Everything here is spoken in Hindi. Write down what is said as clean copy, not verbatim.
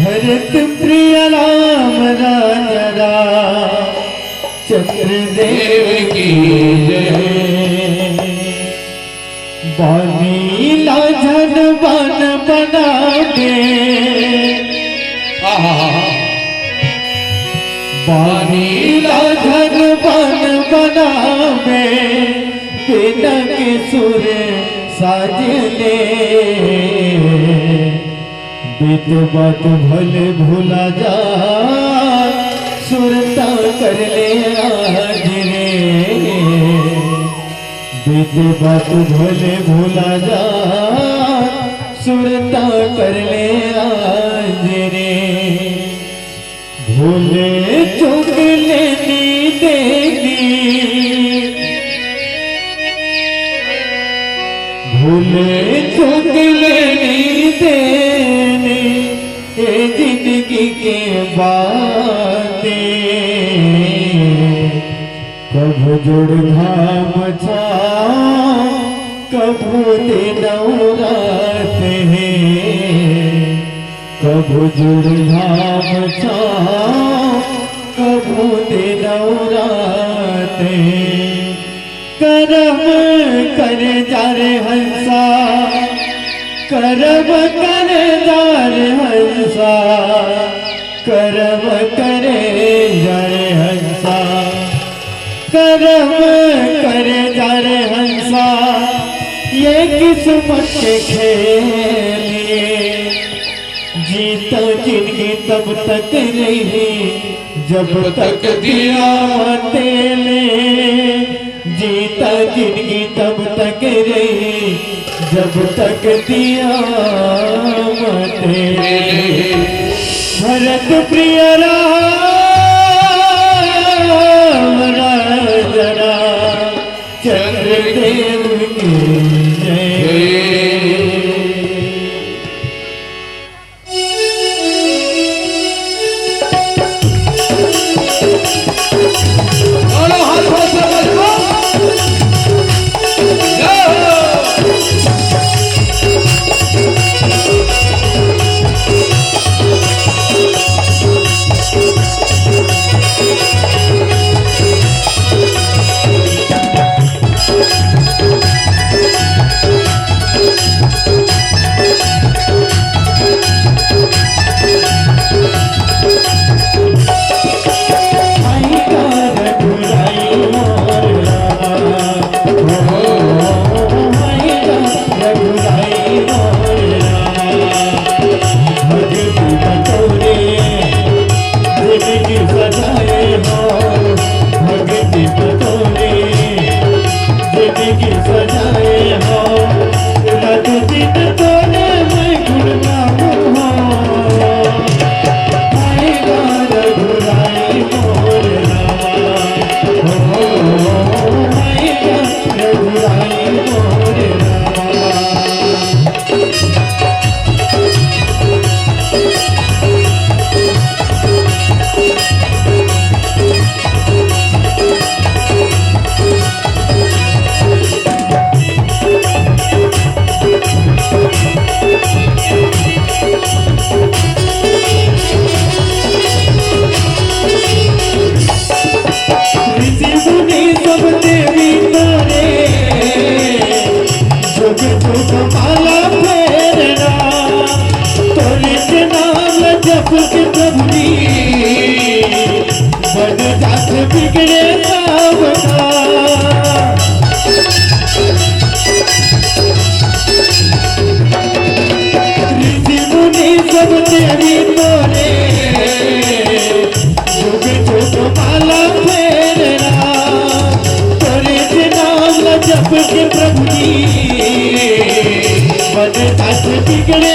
भरत प्रिय राम राजा चंद्रदेव की जय। बानीला झन बन बना दे, बानीला झन बन बना दे, बिना के सुर साजले। बीत बात भले भूला जा, सुरता कर ले आज रे। बीत बात भले भूला जा, सुरता कर ले आज रे। भूले चूक लेनी देनी, भूले चूक लेनी देनी, ये जिंदगी के बातें। कब जुड़ धाम छा, कब नवराते हैं। कब जुड़ धाम छा, कब नवराते। करम कर जा रे हंसा, करम कर जा रे हंसा, करम करे जा रे हंसा। करम कर जा रे हंसा, ये किस्मत के खेलिए। जीता जिंदगी तब तक रही, जब तक दिया तेले। जीता जिंदगी तब तक रही, जब तक दिया तेले। भरत प्रिय राम राजा चंद्रदेव की जय। बिगड़े ऋषि मुनि सब तेरी तोरे, जुग जुग माला फेरना। तोरे नाम जप के प्रभु जी, बन जात बिगड़े